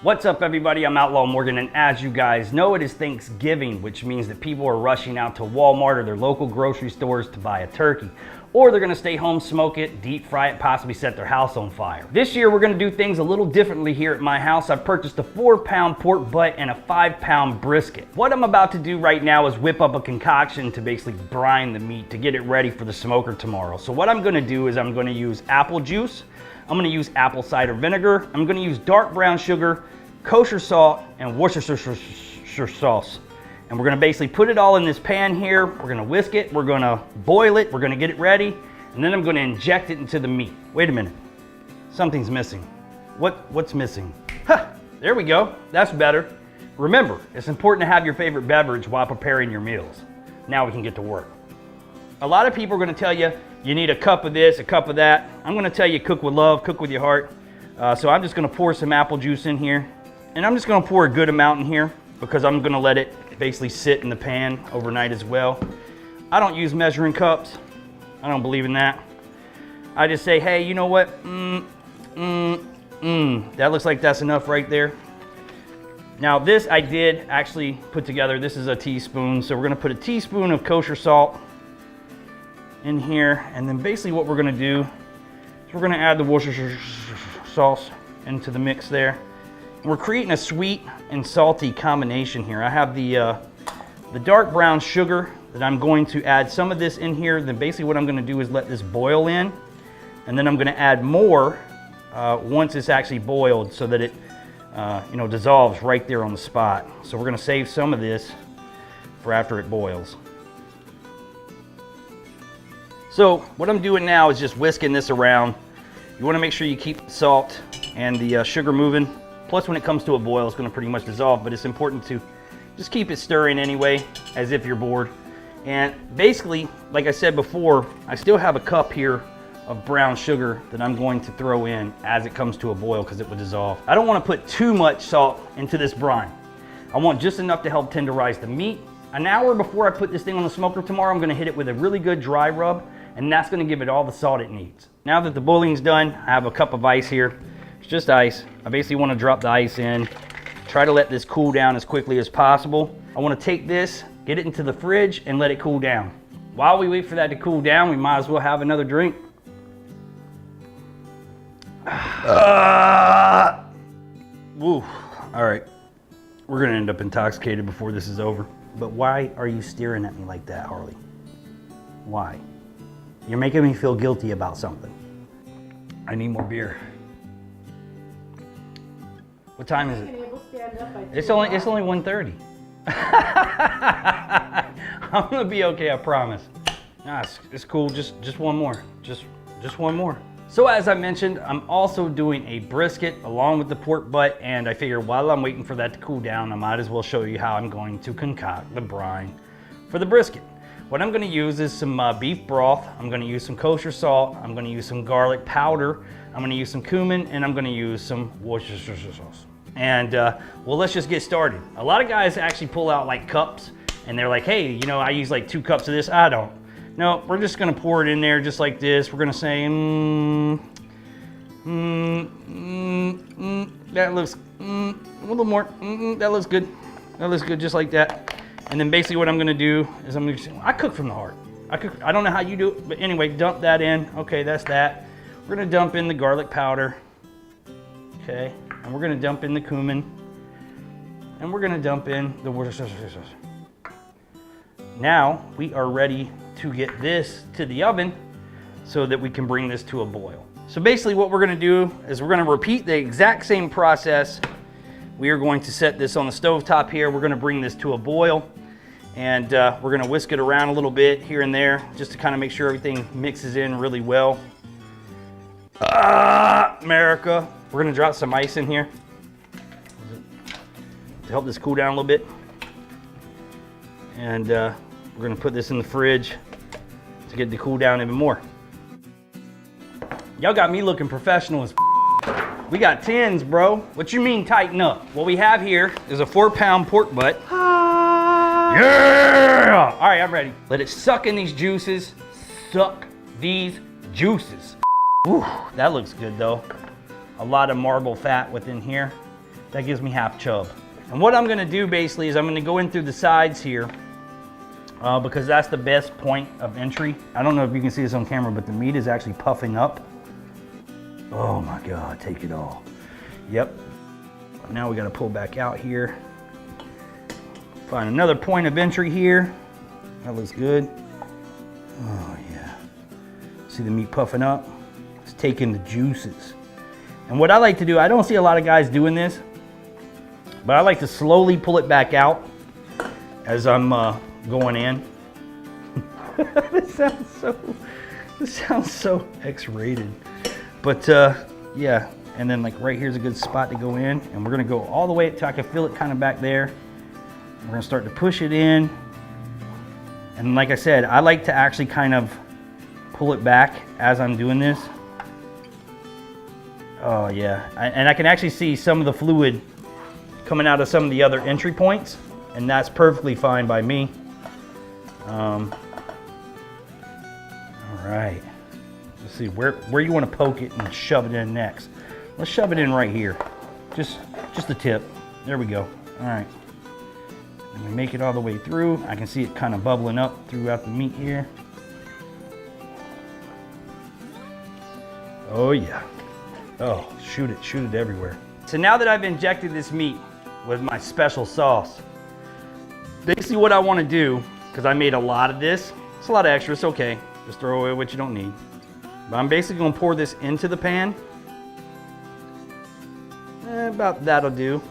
What's up everybody, I'm Outlaw Morgan, and as you guys know, it is Thanksgiving, which means that people are rushing out to Walmart or their local grocery stores to buy a turkey. Or they're gonna stay home, smoke it, deep fry it, possibly set their house on fire. This year we're gonna do things a little differently here at my house. I've purchased a 4-pound pork butt and a 5-pound brisket. What I'm about to do right now is whip up a concoction to basically brine the meat to get it ready for the smoker tomorrow. So what I'm gonna do is I'm gonna use apple juice, I'm gonna use apple cider vinegar, I'm gonna use dark brown sugar, kosher salt, and Worcestershire sauce. And we're gonna basically put it all in this pan here. We're gonna whisk it, we're gonna boil it, we're gonna get it ready, and then I'm gonna inject it into the meat. Wait a minute, something's missing. What's missing? Huh, there we go, that's better. Remember, it's important to have your favorite beverage while preparing your meals. Now we can get to work. A lot of people are gonna tell you, you need a cup of this, a cup of that. I'm gonna tell you, cook with love, cook with your heart. So I'm just gonna pour some apple juice in here. And I'm just gonna pour a good amount in here because I'm gonna let it basically sit in the pan overnight as well. I don't use measuring cups. I don't believe in that. I just say, hey, you know what? That looks like that's enough right there. Now this I did actually put together. This is a teaspoon. So we're gonna put a teaspoon of kosher salt in here. And then basically what we're gonna do is we're gonna add the Worcestershire sauce into the mix there. We're creating a sweet and salty combination here. I have the dark brown sugar that I'm going to add some of this in here. Then basically what I'm gonna do is let this boil in, and then I'm gonna add more once it's actually boiled so that it dissolves right there on the spot. So we're gonna save some of this for after it boils. So what I'm doing now is just whisking this around. You wanna make sure you keep the salt and the sugar moving. Plus when it comes to a boil, it's gonna pretty much dissolve, but it's important to just keep it stirring anyway, as if you're bored. And basically, like I said before, I still have a cup here of brown sugar that I'm going to throw in as it comes to a boil because it will dissolve. I don't wanna put too much salt into this brine. I want just enough to help tenderize the meat. An hour before I put this thing on the smoker tomorrow, I'm gonna hit it with a really good dry rub, and that's gonna give it all the salt it needs. Now that the boiling's done, I have a cup of ice here. It's just ice. I basically want to drop the ice in, try to let this cool down as quickly as possible. I want to take this, get it into the fridge, and let it cool down. While we wait for that to cool down, we might as well have another drink. Woo. All right, we're gonna end up intoxicated before this is over. But why are you staring at me like that, Harley? Why? You're making me feel guilty about something. I need more beer. What time is it? It's only 1:30. I'm gonna be okay, I promise. Nah, it's cool. Just one more. Just one more. So as I mentioned, I'm also doing a brisket along with the pork butt, and I figured while I'm waiting for that to cool down, I might as well show you how I'm going to concoct the brine for the brisket. What I'm gonna use is some beef broth. I'm gonna use some kosher salt. I'm gonna use some garlic powder. I'm gonna use some cumin, and I'm gonna use some Worcestershire sauce. And well, let's just get started. A lot of guys actually pull out like cups and they're like, hey, you know, I use like 2 cups of this. I don't. No, we're just gonna pour it in there just like this. We're gonna say, that looks a little more, that looks good. That looks good, just like that. And then basically what I'm gonna do is I cook from the heart. I don't know how you do it, but anyway, dump that in. Okay, that's that. We're gonna dump in the garlic powder. Okay. And we're gonna dump in the cumin, and we're gonna dump in the Worcestershire sauce. Now we are ready to get this to the oven so that we can bring this to a boil. So basically what we're gonna do is we're gonna repeat the exact same process. We are going to set this on the stove top here. We're gonna bring this to a boil, and we're gonna whisk it around a little bit here and there just to kind of make sure everything mixes in really well. America. We're gonna drop some ice in here to help this cool down a little bit. And we're gonna put this in the fridge to get it to cool down even more. Y'all got me looking professional as We got 10s, bro. What you mean tighten up? What we have here is a 4-pound pork butt. Yeah! All right, I'm ready. Let it suck in these juices. Suck these juices. Whew, that looks good though. A lot of marble fat within here. That gives me half chub. And what I'm gonna do basically is I'm gonna go in through the sides here because that's the best point of entry. I don't know if you can see this on camera, but the meat is actually puffing up. Oh my God, take it all. Yep. Now we gotta pull back out here. Find another point of entry here. That looks good. Oh yeah. See the meat puffing up? It's taking the juices. And what I like to do, I don't see a lot of guys doing this, but I like to slowly pull it back out as I'm going in. This sounds so X-rated. But yeah, and then like right here's a good spot to go in, and we're gonna go all the way until I can feel it kind of back there. We're gonna start to push it in. And like I said, I like to actually kind of pull it back as I'm doing this. Oh yeah, and I can actually see some of the fluid coming out of some of the other entry points, and that's perfectly fine by me. All right, let's see where you want to poke it and shove it in next. Let's shove it in right here, just the tip. There we go. All right, and we make it all the way through. I can see it kind of bubbling up throughout the meat here. Oh yeah. Oh, shoot it everywhere. So now that I've injected this meat with my special sauce, basically what I want to do, because I made a lot of this, it's a lot of extra, it's okay. Just throw away what you don't need. But I'm basically going to pour this into the pan. About that'll do.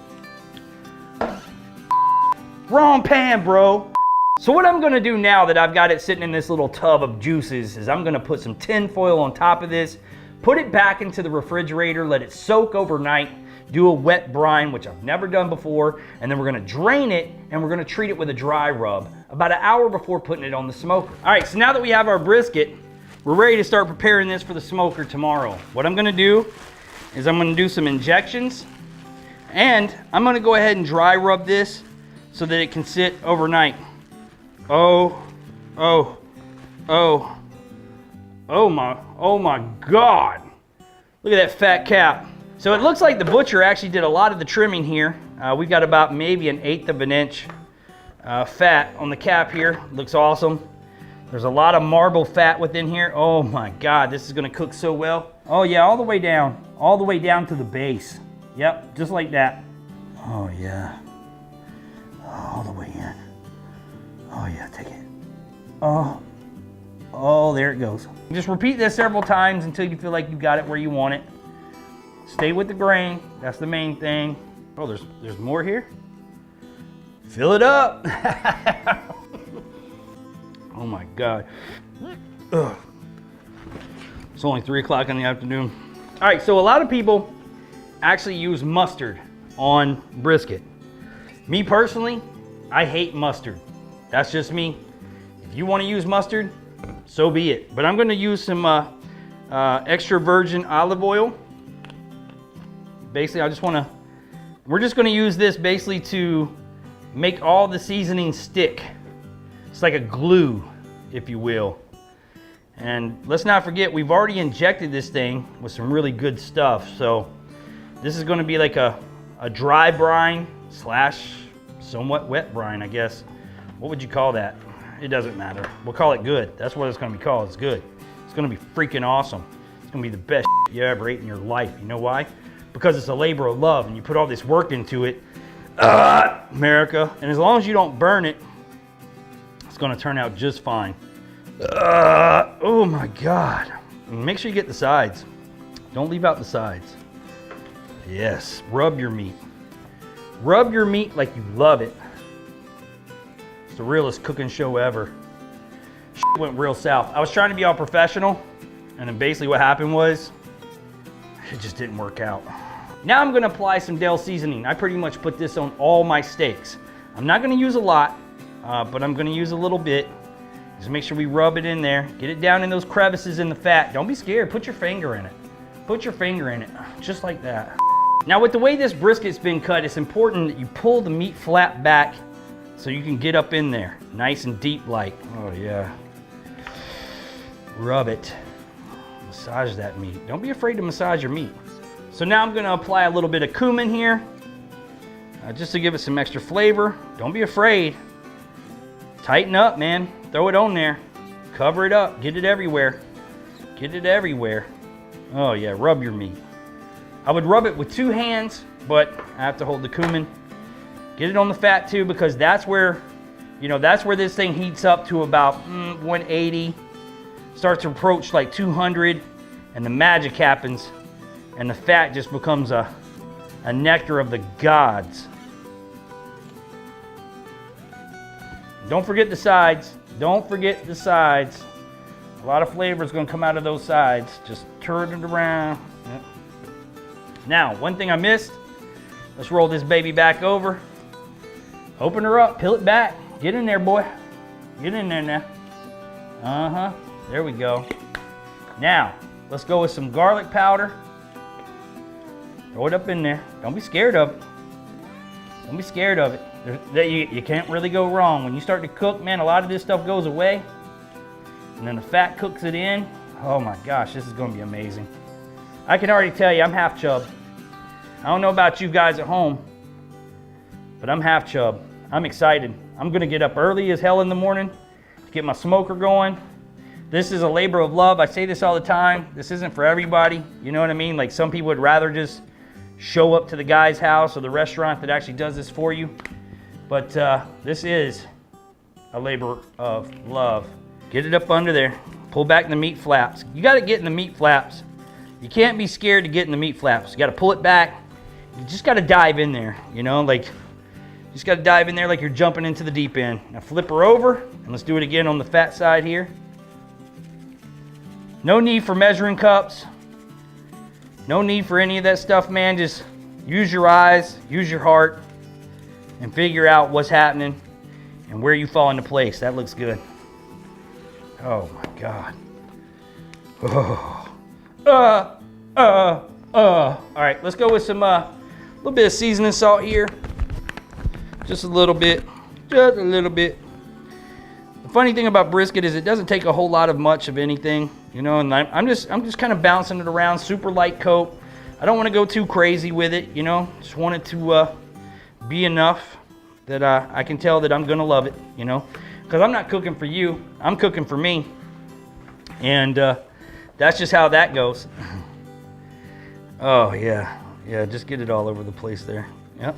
Wrong pan, bro. So what I'm going to do now that I've got it sitting in this little tub of juices is I'm going to put some tin foil on top of this, put it back into the refrigerator, let it soak overnight, do a wet brine, which I've never done before, and then we're gonna drain it and we're gonna treat it with a dry rub about an hour before putting it on the smoker. All right, so now that we have our brisket, we're ready to start preparing this for the smoker tomorrow. What I'm gonna do is I'm gonna do some injections, and I'm gonna go ahead and dry rub this so that it can sit overnight. Oh my God. Look at that fat cap. So it looks like the butcher actually did a lot of the trimming here. We've got about maybe 1/8 of an inch fat on the cap here. Looks awesome. There's a lot of marble fat within here. Oh my God, this is gonna cook so well. Oh yeah, all the way down to the base. Yep, just like that. Oh yeah, all the way in. Oh yeah, take it. Oh, there it goes. Just repeat this several times until you feel like you got it where you want it. Stay with the grain, that's the main thing. Oh, there's more here. Fill it up. Oh my God. Ugh. It's only 3 o'clock in the afternoon. All right, so a lot of people actually use mustard on brisket. Me personally, I hate mustard. That's just me. If you want to use mustard, so be it. But I'm going to use some extra virgin olive oil. Basically, we're just going to use this basically to make all the seasonings stick. It's like a glue, if you will. And let's not forget, we've already injected this thing with some really good stuff. So this is going to be like a dry brine slash somewhat wet brine, I guess. What would you call that? It doesn't matter. We'll call it good. That's what it's going to be called. It's good. It's going to be freaking awesome. It's going to be the best you ever ate in your life. You know why? Because it's a labor of love and you put all this work into it. America. And as long as you don't burn it, it's going to turn out just fine. Oh my God. And make sure you get the sides. Don't leave out the sides. Yes. Rub your meat. Rub your meat like you love it. It's the realest cooking show ever. Shit went real south. I was trying to be all professional, and then basically what happened was, it just didn't work out. Now I'm gonna apply some Del seasoning. I pretty much put this on all my steaks. I'm not gonna use a lot, but I'm gonna use a little bit. Just make sure we rub it in there. Get it down in those crevices in the fat. Don't be scared, put your finger in it. Put your finger in it, just like that. Now with the way this brisket's been cut, it's important that you pull the meat flat back so you can get up in there, nice and deep like. Oh yeah. Rub it. Massage that meat. Don't be afraid to massage your meat. So now I'm gonna apply a little bit of cumin here. just to give it some extra flavor. Don't be afraid. Tighten up, man. Throw it on there. Cover it up. Get it everywhere. Get it everywhere. Oh yeah, rub your meat. I would rub it with 2 hands, but I have to hold the cumin. Get it on the fat too, because that's where, you know, that's where this thing heats up to about 180. Starts to approach like 200, and the magic happens, and the fat just becomes a nectar of the gods. Don't forget the sides. Don't forget the sides. A lot of flavor is going to come out of those sides. Just turn it around. Yep. Now, one thing I missed. Let's roll this baby back over. Open her up. Peel it back. Get in there, boy. Get in there now. Uh-huh. There we go. Now, let's go with some garlic powder. Throw it up in there. Don't be scared of it. Don't be scared of it. You can't really go wrong. When you start to cook, man, a lot of this stuff goes away. And then the fat cooks it in. Oh my gosh, this is going to be amazing. I can already tell you, I'm half chub. I don't know about you guys at home, but I'm half chub. I'm excited. I'm going to get up early as hell in the morning to get my smoker going. This is a labor of love. I say this all the time. This isn't for everybody. You know what I mean? Like, some people would rather just show up to the guy's house or the restaurant that actually does this for you. But this is a labor of love. Get it up under there. Pull back the meat flaps. You got to get in the meat flaps. You can't be scared to get in the meat flaps. You got to pull it back. You just got to dive in there, you know, like, you just got to dive in there like you're jumping into the deep end. Now flip her over, and let's do it again on the fat side here. No need for measuring cups. No need for any of that stuff, man. Just use your eyes, use your heart, and figure out what's happening and where you fall into place. That looks good. Oh my God. Oh. All right, let's go with some little bit of seasoning salt here. Just a little bit. Just a little bit. The funny thing about brisket is it doesn't take a whole lot of much of anything, you know, and I'm just kind of bouncing it around, super light coat. I don't want to go too crazy with it, you know. Just want it to be enough that I can tell that I'm gonna love it, you know. Because I'm not cooking for you, I'm cooking for me. And that's just how that goes. Oh yeah, yeah, just get it all over the place there. Yep.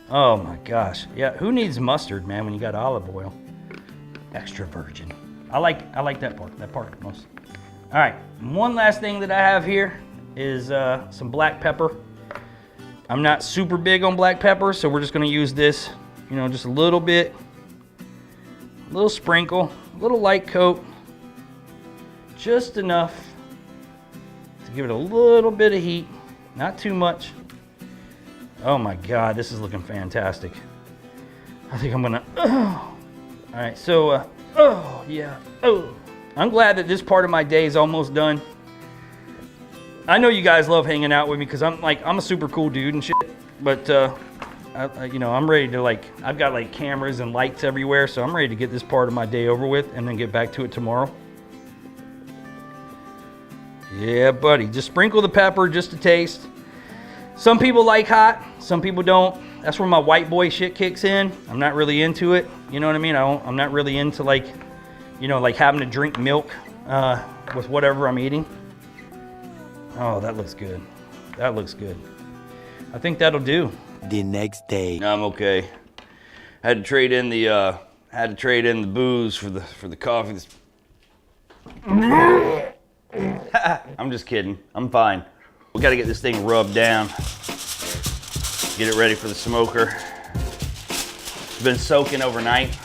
Oh my gosh, yeah, who needs mustard, man, when you got olive oil? Extra virgin. I like that part most. All right, one last thing that I have here is some black pepper. I'm not super big on black pepper, so we're just gonna use this, you know, just a little bit. A little sprinkle, a little light coat, just enough to give it a little bit of heat, not too much. Oh my God, this is looking fantastic. I think I'm gonna, all right, so, oh yeah, oh. I'm glad that this part of my day is almost done. I know you guys love hanging out with me because I'm a super cool dude and shit, but you know, I'm ready to, like, I've got like cameras and lights everywhere, so I'm ready to get this part of my day over with and then get back to it tomorrow. Yeah, buddy, just sprinkle the pepper just to taste. Some people like hot, some people don't. That's where my white boy shit kicks in. I'm not really into it, you know what I mean? I'm not really into, like, you know, like having to drink milk with whatever I'm eating. Oh, that looks good. That looks good. I think that'll do. The next day. No, I'm okay. Had to trade in the booze for the coffee. I'm just kidding. I'm fine. We got to get this thing rubbed down. Get it ready for the smoker. It's been soaking overnight.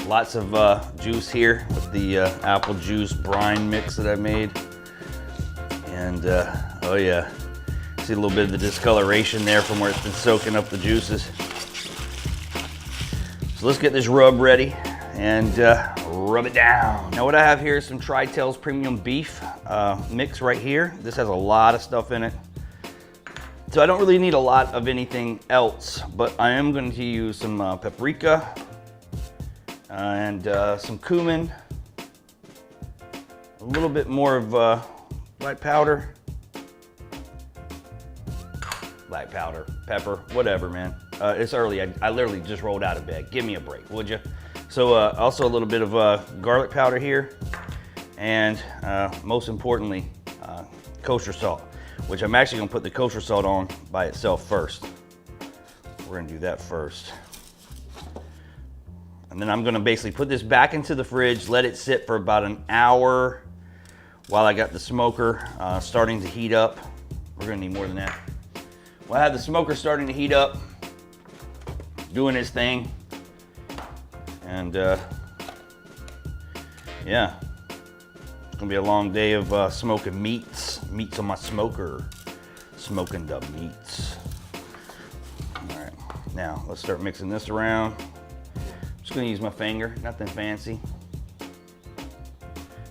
Lots of juice here with the apple juice brine mix that I made. And oh yeah. See a little bit of the discoloration there from where it's been soaking up the juices. So let's get this rub ready and rub it down. Now what I have here is some Tri-Tails premium beef mix right here. This has a lot of stuff in it. So I don't really need a lot of anything else, but I am going to use some paprika and some cumin, a little bit more of white powder, black powder, pepper, whatever, man. It's early. I literally just rolled out of bed. Give me a break, would you? So also a little bit of garlic powder here, and most importantly, kosher salt, which I'm actually gonna put the kosher salt on by itself first. We're gonna do that first. And then I'm gonna basically put this back into the fridge, let it sit for about an hour while I got the smoker starting to heat up. We're gonna need more than that. Well, I have the smoker starting to heat up, doing its thing. And yeah, it's gonna be a long day of smoking meats on my smoker, smoking the meats. All right, now let's start mixing this around. I'm just gonna use my finger, nothing fancy.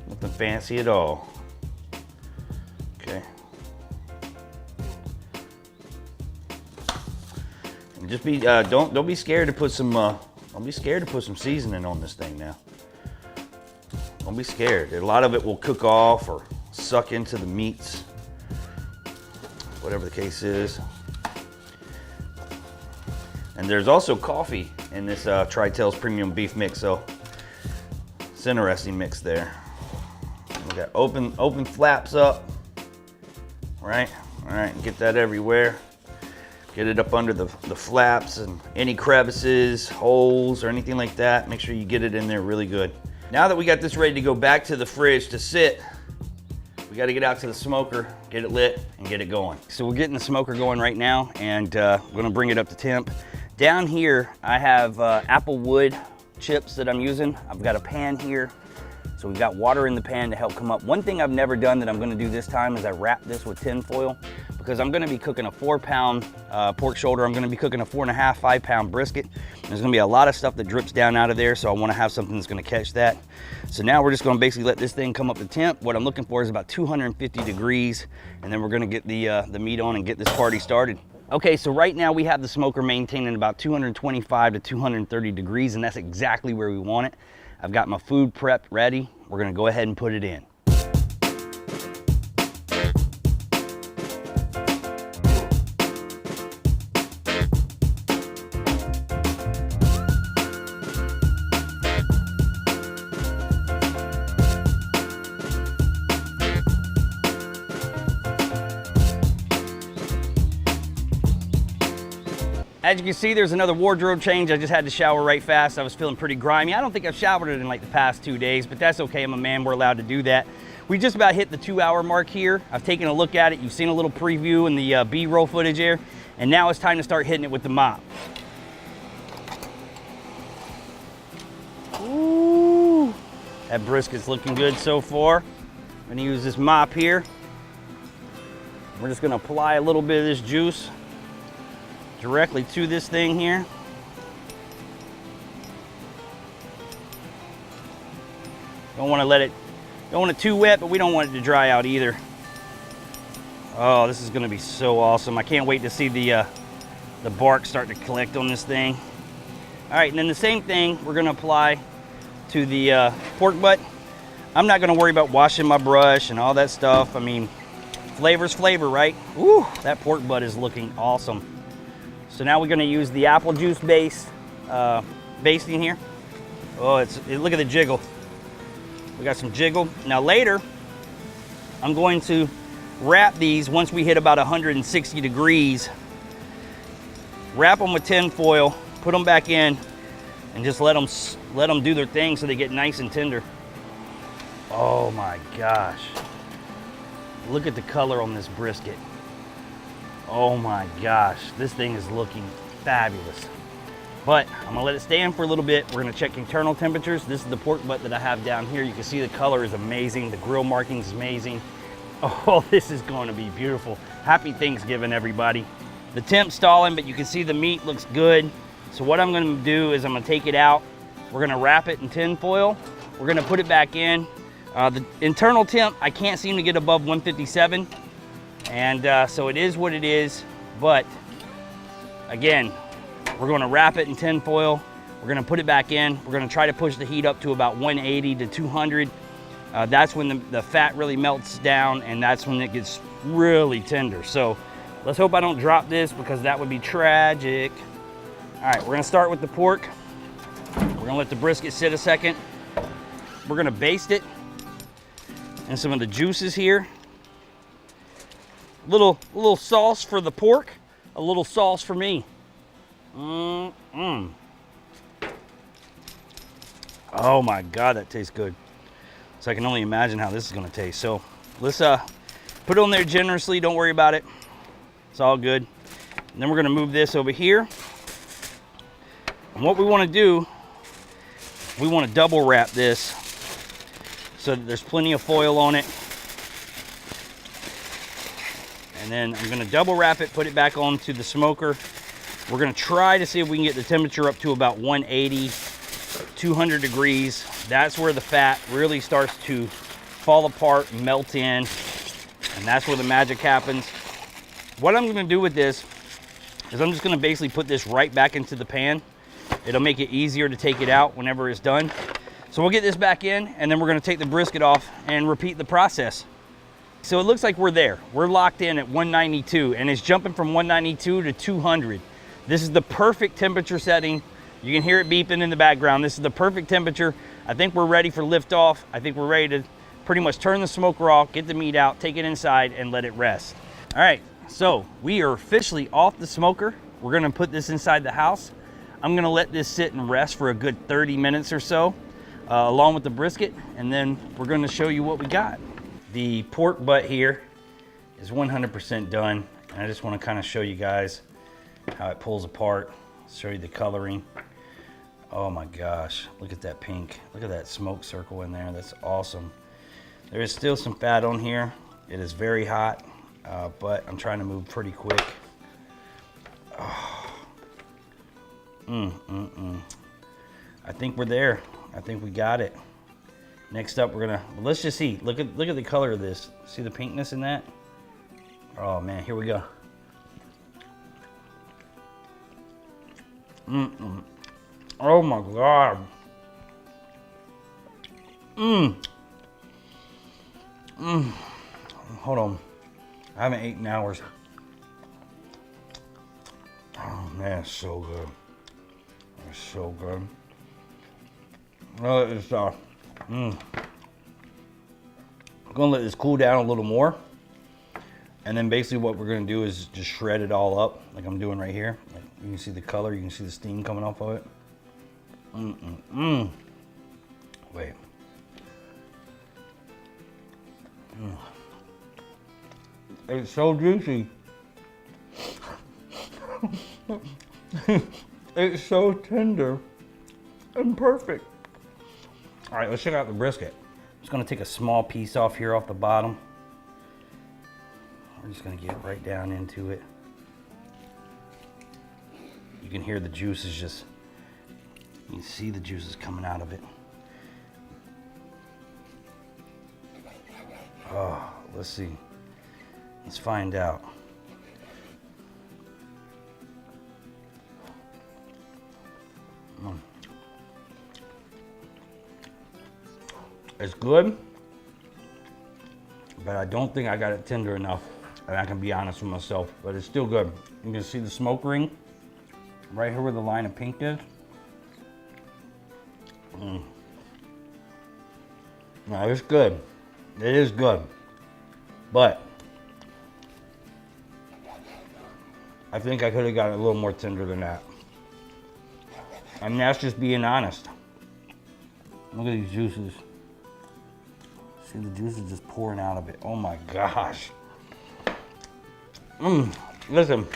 Nothing fancy at all. Okay. And just be don't be scared to put some don't be scared to put some seasoning on this thing now. Don't be scared. A lot of it will cook off or suck into the meats, whatever the case is. And there's also coffee in this Tri-Tails Premium Beef Mix, so it's an interesting mix there. We got open flaps up. All right, get that everywhere. Get it up under the flaps and any crevices, holes, or anything like that. Make sure you get it in there really good. Now that we got this ready to go back to the fridge to sit, we got to get out to the smoker, get it lit, and get it going. So we're getting the smoker going right now, and we're gonna bring it up to temp. Down here, I have apple wood chips that I'm using. I've got a pan here. So we've got water in the pan to help come up. One thing I've never done that I'm gonna do this time is I wrap this with tin foil, because I'm gonna be cooking a 4-pound pork shoulder. I'm gonna be cooking a 4.5, 5-pound brisket. There's gonna be a lot of stuff that drips down out of there, so I wanna have something that's gonna catch that. So now we're just gonna basically let this thing come up to temp. What I'm looking for is about 250 degrees, and then we're gonna get the meat on and get this party started. Okay, so right now we have the smoker maintaining about 225 to 230 degrees, and that's exactly where we want it. I've got my food prepped ready. We're gonna go ahead and put it in. As you can see, there's another wardrobe change. I just had to shower right fast. I was feeling pretty grimy. I don't think I've showered it in like the past 2 days, but that's okay. I'm a man, we're allowed to do that. We just about hit the 2-hour mark here. I've taken a look at it. You've seen a little preview in the B-roll footage there. And now it's time to start hitting it with the mop. Ooh, that brisket's looking good so far. I'm gonna use this mop here. We're just gonna apply a little bit of this juice directly to this thing here. Don't want it too wet, but we don't want it to dry out either. Oh, this is gonna be so awesome. I can't wait to see the bark start to collect on this thing. All right, and then the same thing we're gonna apply to the pork butt. I'm not gonna worry about washing my brush and all that stuff. I mean, flavor's flavor, right? Ooh, that pork butt is looking awesome. So now we're gonna use the apple juice base basting here. Oh, look at the jiggle. We got some jiggle. Now later, I'm going to wrap these once we hit about 160 degrees. Wrap them with tin foil, put them back in, and just let them do their thing so they get nice and tender. Oh my gosh. Look at the color on this brisket. Oh my gosh, this thing is looking fabulous. But I'm gonna let it stay in for a little bit. We're gonna check internal temperatures. This is the pork butt that I have down here. You can see the color is amazing. The grill marking is amazing. Oh, this is going to be beautiful. Happy Thanksgiving, everybody. The temp's stalling, but you can see the meat looks good. So what I'm gonna do is I'm gonna take it out. We're gonna wrap it in tin foil. We're gonna put it back in. The internal temp, I can't seem to get above 157. And so it is what it is, but again, we're gonna wrap it in tin foil. We're gonna put it back in. We're gonna try to push the heat up to about 180 to 200. That's when the fat really melts down, and that's when it gets really tender. So let's hope I don't drop this, because that would be tragic. All right, we're gonna start with the pork. We're gonna let the brisket sit a second. We're gonna baste it and some of the juices here. Little sauce for the pork, a little sauce for me. Oh my God, that tastes good. So I can only imagine how this is gonna taste. So let's put it on there generously, don't worry about it. It's all good. And then we're gonna move this over here. And what we wanna do, we wanna double wrap this so that there's plenty of foil on it. And then I'm gonna double wrap it, put it back onto the smoker. We're gonna try to see if we can get the temperature up to about 180, 200 degrees. That's where the fat really starts to fall apart, melt in, and that's where the magic happens. What I'm gonna do with this is I'm just gonna basically put this right back into the pan. It'll make it easier to take it out whenever it's done. So we'll get this back in, and then we're gonna take the brisket off and repeat the process. So it looks like we're there. We're locked in at 192, and it's jumping from 192 to 200. This is the perfect temperature setting. You can hear it beeping in the background. This is the perfect temperature. I think we're ready for liftoff. I think we're ready to pretty much turn the smoker off, get the meat out, take it inside, and let it rest. All right, so we are officially off the smoker. We're gonna put this inside the house. I'm gonna let this sit and rest for a good 30 minutes or so, along with the brisket, and then we're gonna show you what we got. The pork butt here is 100% done, and I just wanna kinda show you guys how it pulls apart, show you the coloring. Oh my gosh, look at that pink. Look at that smoke circle in there, that's awesome. There is still some fat on here. It is very hot, but I'm trying to move pretty quick. Oh. I think we're there. I think we got it. Next up, let's just see. Look at the color of this. See the pinkness in that? Oh man, here we go. Oh my God. Hold on. I haven't eaten in hours. Oh man, it's so good. It's so good. It's I'm gonna let this cool down a little more, and then basically what we're gonna do is just shred it all up like I'm doing right here. Like, you can see the color, you can see the steam coming off of it. Wait. It's so juicy. It's so tender and perfect. All right, let's check out the brisket. I'm just gonna take a small piece off here off the bottom. We're just gonna get right down into it. You can hear the juices just, you can see the juices coming out of it. Oh, let's see. Let's find out. It's good, but I don't think I got it tender enough, and I can be honest with myself, but it's still good. You can see the smoke ring right here where the line of pink is. No, it's good. It is good, but I think I could have got it a little more tender than that. And that's just being honest. Look at these juices. See the juices just pouring out of it. Oh my gosh. Listen.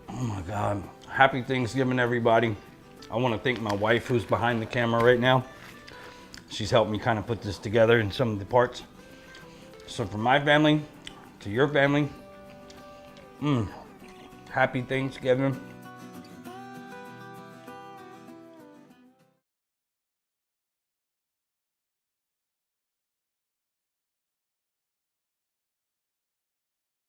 Oh my God. Happy Thanksgiving, everybody. I want to thank my wife who's behind the camera right now. She's helped me kind of put this together in some of the parts. So from my family to your family, happy Thanksgiving.